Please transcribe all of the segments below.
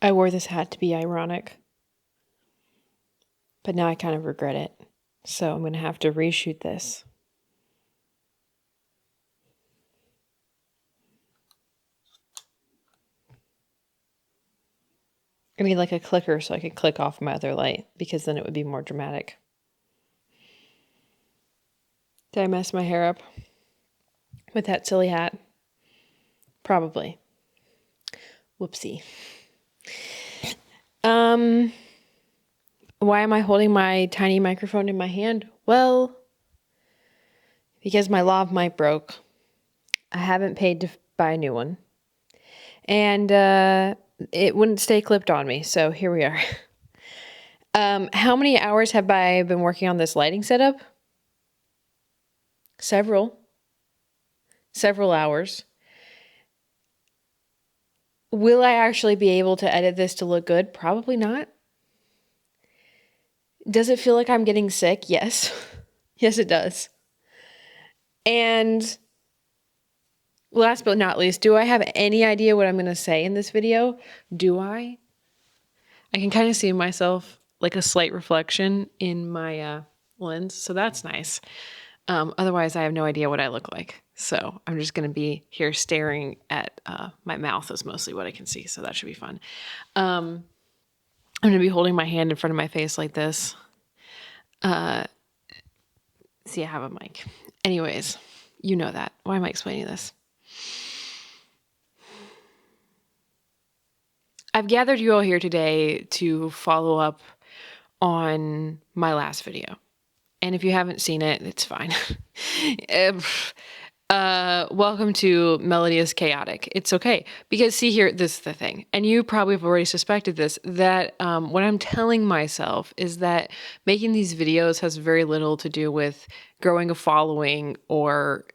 I wore this hat to be ironic, but now I kind of regret it. So I'm going to have to reshoot this. I need like a clicker so I could click off my other light, because then it would be more dramatic. Did I mess my hair up with that silly hat? Probably. Whoopsie. Why am I holding my tiny microphone in my hand? Well, because my lav mic broke. I haven't paid to buy a new one. And it wouldn't stay clipped on me, so here we are. How many hours have I been working on this lighting setup? Several hours. Will I actually be able to edit this to look good? Probably not. Does it feel like I'm getting sick? Yes. Yes, it does. And last but not least, do I have any idea what I'm going to say in this video? Do I? I can kind of see myself like a slight reflection in my lens, so that's nice. Otherwise, I have no idea what I look like. So I'm just going to be here staring at my mouth is mostly what I can see. So that should be fun. I'm going to be holding my hand in front of my face like this. See, I have a mic. Anyways, you know that. Why am I explaining this? I've gathered you all here today to follow up on my last video. And if you haven't seen it, it's fine. Welcome to Melody is Chaotic. It's okay. Because see here, this is the thing. And you probably have already suspected this, that what I'm telling myself is that making these videos has very little to do with growing a following or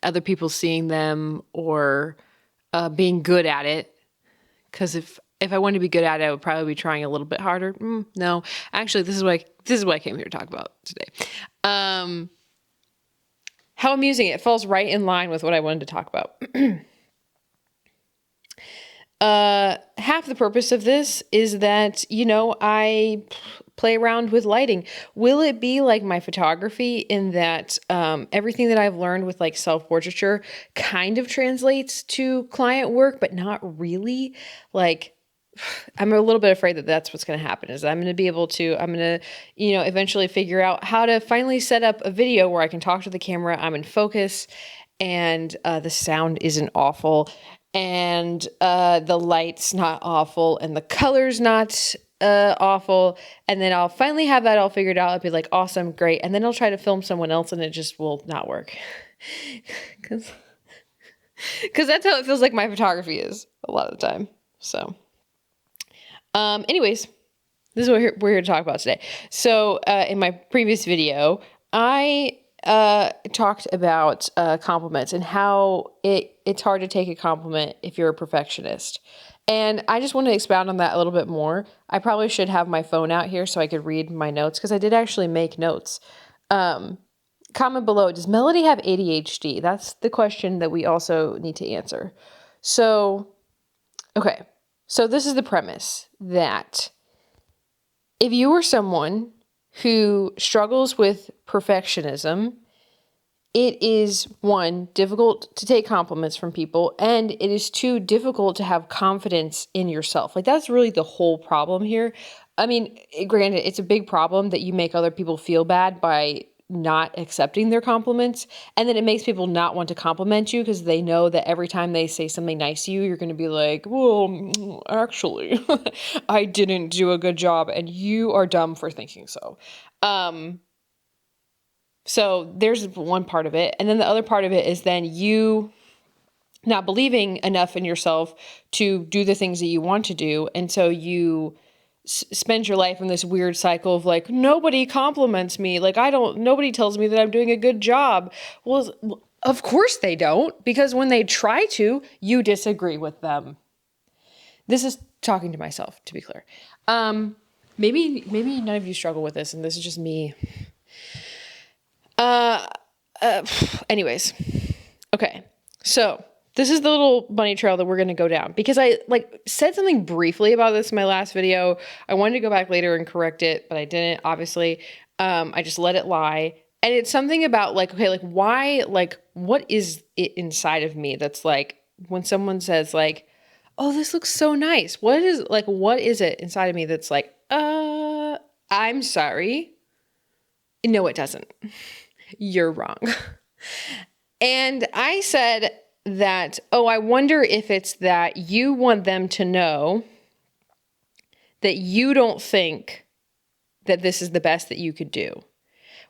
other people seeing them or being good at it. Because if I wanted to be good at it, I would probably be trying a little bit harder. No, actually, this is what I came here to talk about today. How amusing. It falls right in line with what I wanted to talk about. Half the purpose of this is that, I play around with lighting. Will it be like my photography in that everything that I've learned with like self-portraiture kind of translates to client work, but not really? Like, I'm a little bit afraid that that's what's going to happen is I'm going to eventually figure out how to finally set up a video where I can talk to the camera. I'm in focus and the sound isn't awful and the light's not awful and the color's not awful. And then I'll finally have that all figured out. I'll be like, awesome, great. And then I'll try to film someone else and it just will not work. Because that's how it feels like my photography is a lot of the time. So. Anyways, this is what we're here to talk about today. So, in my previous video, I talked about compliments and how it's hard to take a compliment if you're a perfectionist. And I just want to expound on that a little bit more. I probably should have my phone out here so I could read my notes because I did actually make notes. Comment below, does Melody have ADHD? That's the question that we also need to answer. So, okay. So this is the premise that if you are someone who struggles with perfectionism, it is one, difficult to take compliments from people, and it is two, difficult to have confidence in yourself. Like that's really the whole problem here. I mean, granted, it's a big problem that you make other people feel bad by not accepting their compliments. And then it makes people not want to compliment you because they know that every time they say something nice to you, you're going to be like, well, actually, I didn't do a good job and you are dumb for thinking so. So there's one part of it. And then the other part of it is then you not believing enough in yourself to do the things that you want to do. And so you spend your life in this weird cycle of like, nobody compliments me. Like, nobody tells me that I'm doing a good job. Well, of course they don't, because when they try to, you disagree with them. This is talking to myself, to be clear. Maybe none of you struggle with this and this is just me. Anyways. Okay. So this is the little bunny trail that we're going to go down, because I like said something briefly about this in my last video. I wanted to go back later and correct it, but I didn't, obviously. I just let it lie. And it's something about like, okay, like why, like, what is it inside of me that's like, when someone says like, oh, this looks so nice. What is it inside of me that's like, I'm sorry. No, it doesn't. You're wrong. And I said that, oh, I wonder if it's that you want them to know that you don't think that this is the best that you could do,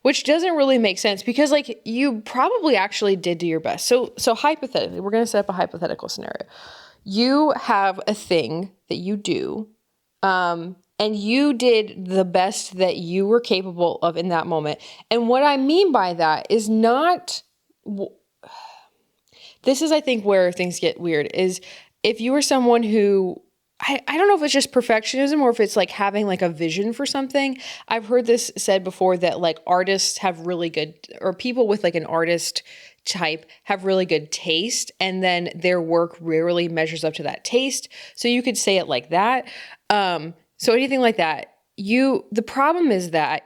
which doesn't really make sense, because like you probably actually did do your best. So hypothetically, we're going to set up a hypothetical scenario. You have a thing that you do, and you did the best that you were capable of in that moment. And what I mean by that is not, this is, I think, where things get weird, is if you were someone who, I don't know if it's just perfectionism or if it's like having like a vision for something. I've heard this said before that like artists have really good, or people with like an artist type have really good taste, and then their work rarely measures up to that taste. So you could say it like that. So anything like that, the problem is that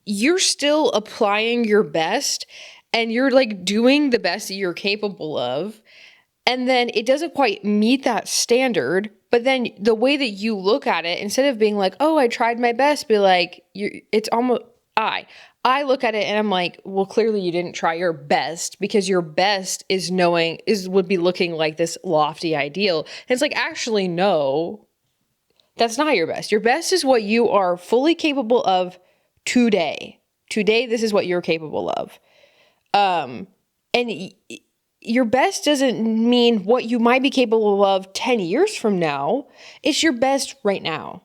you're still applying your best, and you're like doing the best that you're capable of. And then it doesn't quite meet that standard. But then the way that you look at it, instead of being like, oh, I tried my best, be like, it's almost, I look at it and I'm like, well, clearly you didn't try your best, because your best would be looking like this lofty ideal. And it's like, actually, no, that's not your best. Your best is what you are fully capable of today. Today, this is what you're capable of. And your best doesn't mean what you might be capable of 10 years from now. It's your best right now.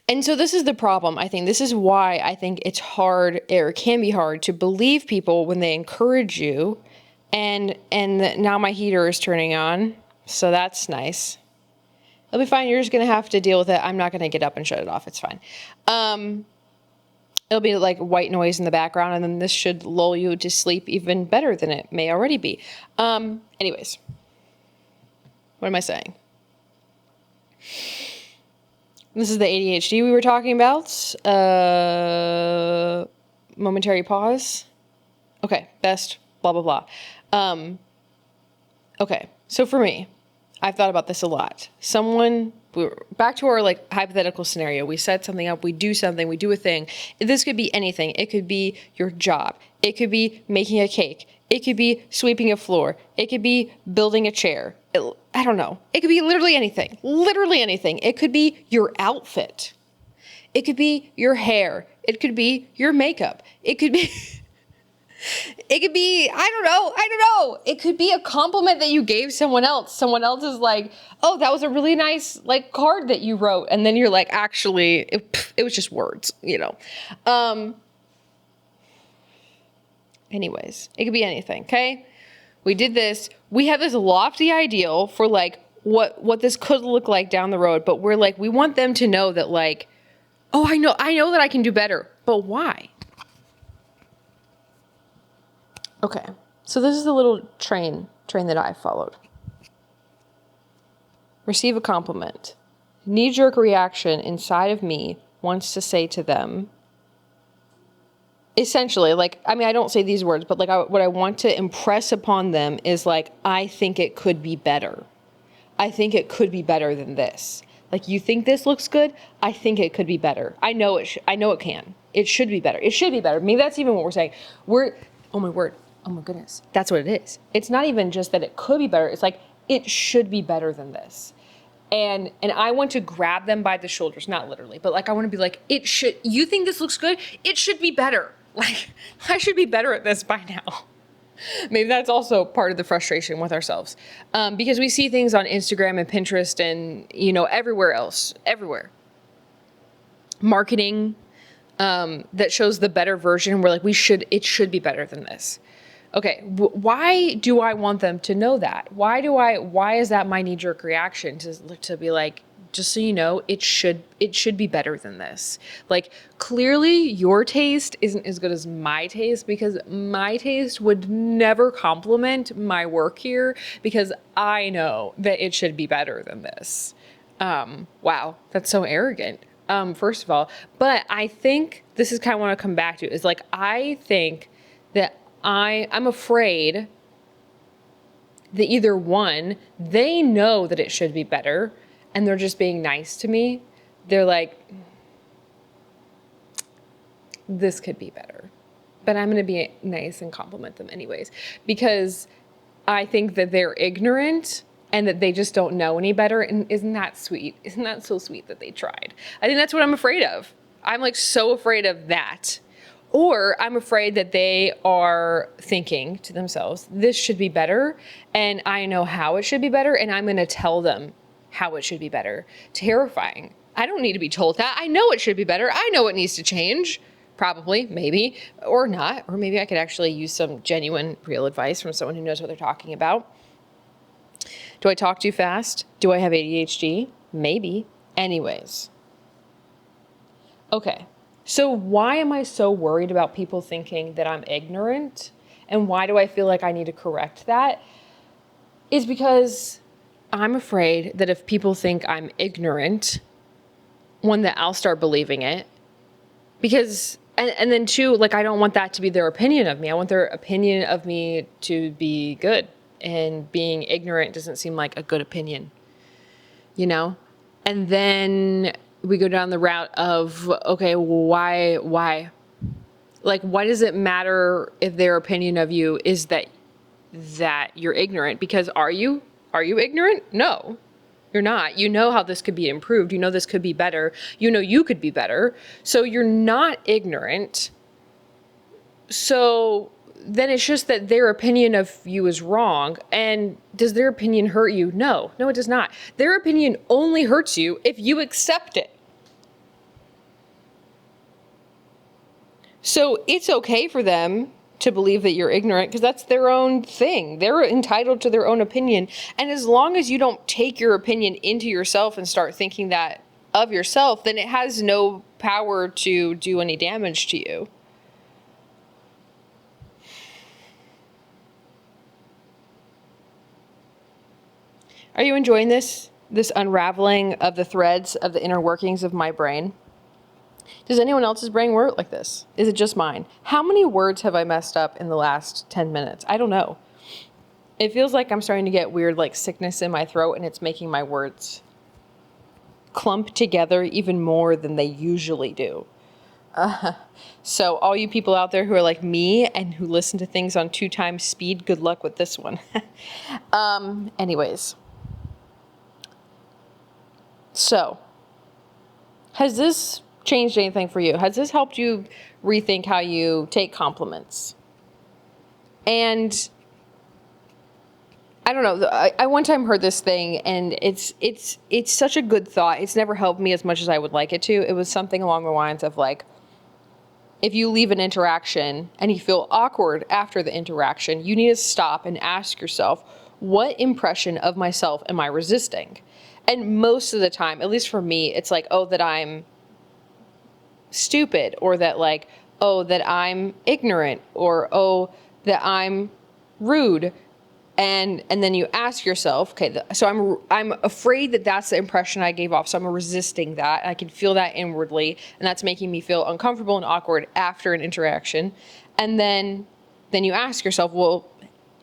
And so this is the problem, I think. This is why I think it's hard, or can be hard, to believe people when they encourage you. And now my heater is turning on, so that's nice. It'll be fine. You're just going to have to deal with it. I'm not going to get up and shut it off. It's fine. It'll be like white noise in the background, and then this should lull you to sleep even better than it may already be. Anyways, what am I saying? This is the ADHD we were talking about. Momentary pause. Okay, best, blah, blah, blah. Okay, so for me, I've thought about this a lot. Back to our like hypothetical scenario. We set something up, we do something, we do a thing. This could be anything. It could be your job. It could be making a cake. It could be sweeping a floor. It could be building a chair. I don't know. It could be literally anything. Literally anything. It could be your outfit. It could be your hair. It could be your makeup. It could be... It could be, I don't know. It could be a compliment that you gave someone else. Someone else is like, oh, that was a really nice like card that you wrote. And then you're like, actually, it was just words, you know? Anyways, it could be anything. Okay. We did this. We have this lofty ideal for like what this could look like down the road. But we're like, we want them to know that like, oh, I know that I can do better, but why? Okay, so this is the little train that I followed. Receive a compliment. Knee-jerk reaction inside of me wants to say to them, essentially, like, I mean, I don't say these words, but like what I want to impress upon them is like, I think it could be better. I think it could be better than this. Like, you think this looks good? I think it could be better. I know it can. It should be better. It should be better. Maybe that's even what we're saying. Oh my word. Oh my goodness. That's what it is. It's not even just that it could be better. It's like, it should be better than this. And I want to grab them by the shoulders, not literally, but like, I want to be like, you think this looks good? It should be better. Like, I should be better at this by now. Maybe that's also part of the frustration with ourselves. Because we see things on Instagram and Pinterest and, you know, everywhere else, everywhere. Marketing that shows the better version. We're like, it should be better than this. Okay, why do I want them to know that? Why is that my knee-jerk reaction to be like, just so you know, it should be better than this. Like, clearly your taste isn't as good as my taste, because my taste would never compliment my work here, because I know that it should be better than this. Wow, that's so arrogant. First of all, but I think this is kind of what I come back to, is like, I think that I'm afraid that either one, they know that it should be better and they're just being nice to me. They're like, this could be better, but I'm going to be nice and compliment them anyways, because I think that they're ignorant and that they just don't know any better. And isn't that sweet? Isn't that so sweet that they tried? I think that's what I'm afraid of. I'm like so afraid of that. Or I'm afraid that they are thinking to themselves, this should be better, and I know how it should be better, and I'm going to tell them how it should be better. Terrifying. I don't need to be told that. I know it should be better. I know it needs to change. Probably, maybe, or not. Or maybe I could actually use some genuine, real advice from someone who knows what they're talking about. Do I talk too fast? Do I have ADHD? Maybe. Anyways. Okay. So why am I so worried about people thinking that I'm ignorant? And why do I feel like I need to correct that? Is because I'm afraid that if people think I'm ignorant, one, that I'll start believing it. Because, and then two, like, I don't want that to be their opinion of me. I want their opinion of me to be good. And being ignorant doesn't seem like a good opinion, you know? And then we go down the route of, okay, why? Like, why does it matter if their opinion of you is that you're ignorant? Because are you ignorant? No, you're not. You know how this could be improved. You know this could be better. You know you could be better. So you're not ignorant. So then it's just that their opinion of you is wrong. And does their opinion hurt you? No, it does not. Their opinion only hurts you if you accept it. So it's okay for them to believe that you're ignorant, because that's their own thing. They're entitled to their own opinion. And as long as you don't take your opinion into yourself and start thinking that of yourself, then it has no power to do any damage to you. Are you enjoying this unraveling of the threads of the inner workings of my brain? Does anyone else's brain work like this? Is it just mine? How many words have I messed up in the last 10 minutes? I don't know. It feels like I'm starting to get weird, like, sickness in my throat, and it's making my words clump together even more than they usually do. So all you people out there who are like me and who listen to things on 2 times speed, good luck with this one. Anyways. So, has this changed anything for you? Has this helped you rethink how you take compliments? And I don't know, I one time heard this thing, and it's such a good thought. It's never helped me as much as I would like it to. It was something along the lines of, like, if you leave an interaction and you feel awkward after the interaction, you need to stop and ask yourself, what impression of myself am I resisting? And most of the time, at least for me, it's like, oh, that I'm stupid, or that, like, oh, that I'm ignorant, or oh, that I'm rude. And then you ask yourself, okay, so I'm afraid that that's the impression I gave off. So I'm resisting that. I can feel that inwardly, and that's making me feel uncomfortable and awkward after an interaction. And then you ask yourself, well,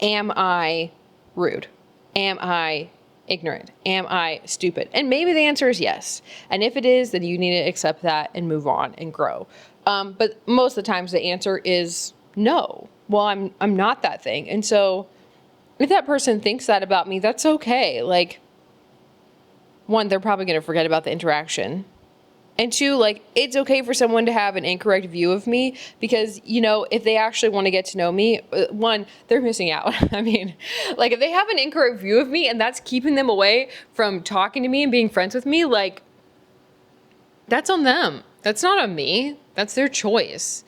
am I rude? Am I ignorant? Am I stupid? And maybe the answer is yes. And if it is, then you need to accept that and move on and grow. But most of the times the answer is no. Well, I'm not that thing. And so if that person thinks that about me, that's okay. Like, one, they're probably going to forget about the interaction. And two, like, it's okay for someone to have an incorrect view of me, because, you know, if they actually want to get to know me, one, they're missing out. I mean, like, if they have an incorrect view of me and that's keeping them away from talking to me and being friends with me, like, that's on them. That's not on me. That's their choice.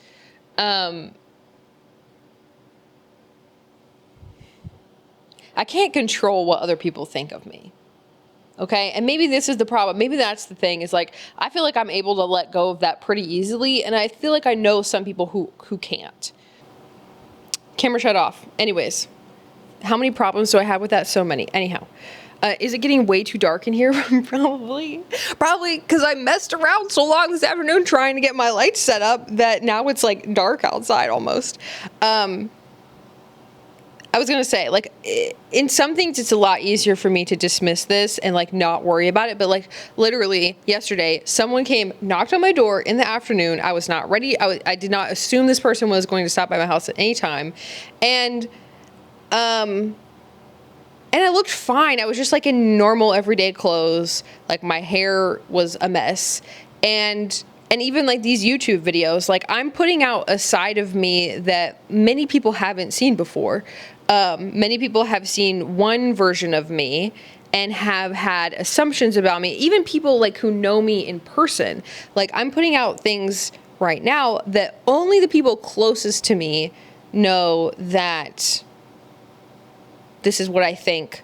I can't control what other people think of me. Okay. And maybe this is the problem. Maybe that's the thing, is like, I feel like I'm able to let go of that pretty easily. And I feel like I know some people who can't. Camera shut off. Anyways, how many problems do I have with that? So many. Anyhow, is it getting way too dark in here? Probably because I messed around so long this afternoon trying to get my lights set up that now it's like dark outside almost. I was gonna say, like, in some things it's a lot easier for me to dismiss this and like not worry about it. But like literally yesterday, someone came, knocked on my door in the afternoon. I was not ready. I did not assume this person was going to stop by my house at any time, and I looked fine. I was just like in normal everyday clothes. Like my hair was a mess, and even like these YouTube videos, like I'm putting out a side of me that many people haven't seen before. Many people have seen one version of me and have had assumptions about me. Even people like who know me in person. Like I'm putting out things right now that only the people closest to me know, that this is what I think.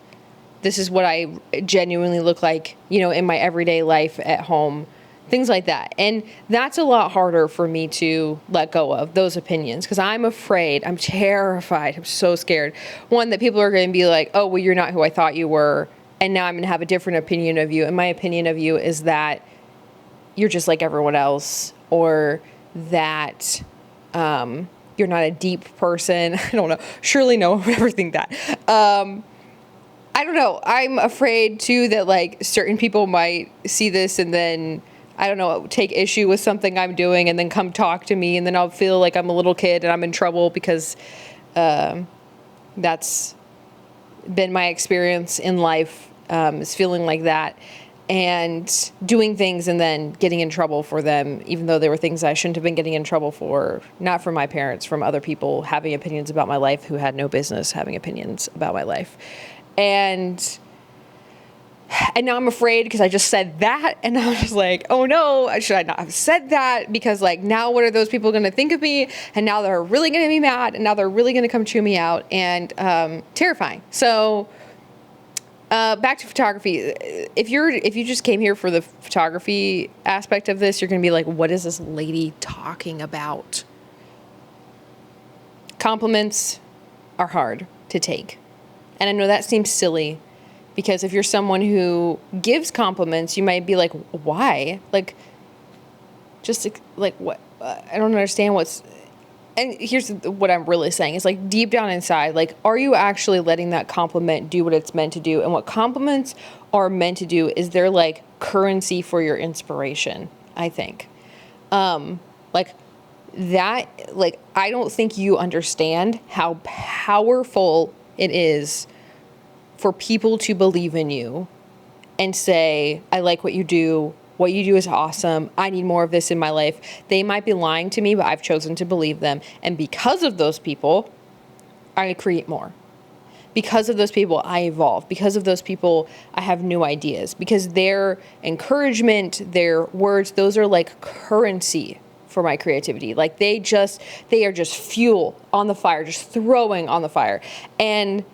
This is what I genuinely look like, you know, in my everyday life at home. Things like that. And that's a lot harder for me to let go of, those opinions, because I'm afraid, I'm terrified, I'm so scared. One, that people are going to be like, oh, well, you're not who I thought you were, and now I'm going to have a different opinion of you. And my opinion of you is that you're just like everyone else, or that you're not a deep person. I don't know. Surely no one would ever think that. I don't know. I'm afraid too that like certain people might see this and then, I don't know, take issue with something I'm doing and then come talk to me, and then I'll feel like I'm a little kid and I'm in trouble, because that's been my experience in life, is feeling like that and doing things and then getting in trouble for them, even though there were things I shouldn't have been getting in trouble for, not from my parents, from other people having opinions about my life who had no business having opinions about my life. And now I'm afraid, because I just said that, and I'm just like, oh no, should I not have said that? Because like, now what are those people going to think of me? And now they're really going to be mad, and now they're really going to come chew me out, and terrifying. So back to photography. If you just came here for the photography aspect of this, you're going to be like, what is this lady talking about? Compliments are hard to take. And I know that seems silly, because if you're someone who gives compliments, you might be like, why? Like, just like what? I don't understand what's. And here's what I'm really saying is, like, deep down inside, like, are you actually letting that compliment do what it's meant to do? And what compliments are meant to do is they're like currency for your inspiration, I think. Like that, like, I don't think you understand how powerful it is for people to believe in you and say, I like what you do. What you do is awesome. I need more of this in my life. They might be lying to me, but I've chosen to believe them. And because of those people, I create more. Because of those people, I evolve. Because of those people, I have new ideas. Because their encouragement, their words, those are like currency for my creativity. Like they are just fuel on the fire, just throwing on the fire. And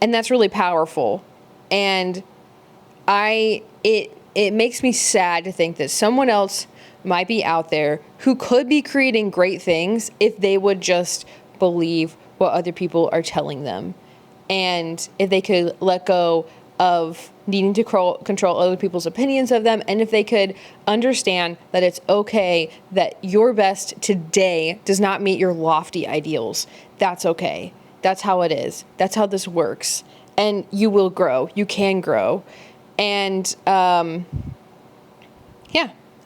that's really powerful. And it makes me sad to think that someone else might be out there who could be creating great things if they would just believe what other people are telling them. And if they could let go of needing to control other people's opinions of them, and if they could understand that it's okay that your best today does not meet your lofty ideals. That's okay. That's how it is. That's how this works. And you will grow. You can grow. And yeah,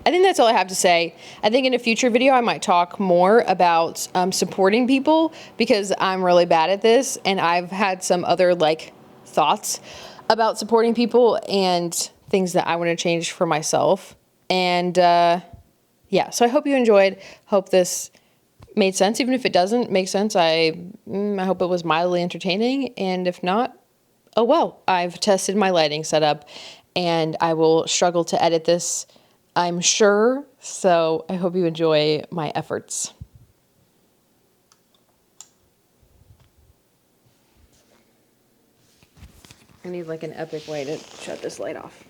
I think that's all I have to say. I think in a future video, I might talk more about supporting people, because I'm really bad at this. And I've had some other like thoughts about supporting people and things that I want to change for myself. And yeah, so I hope you enjoyed. Hope this made sense. Even if it doesn't make sense, I hope it was mildly entertaining. And if not, oh well, I've tested my lighting setup and I will struggle to edit this, I'm sure. So I hope you enjoy my efforts. I need like an epic way to shut this light off.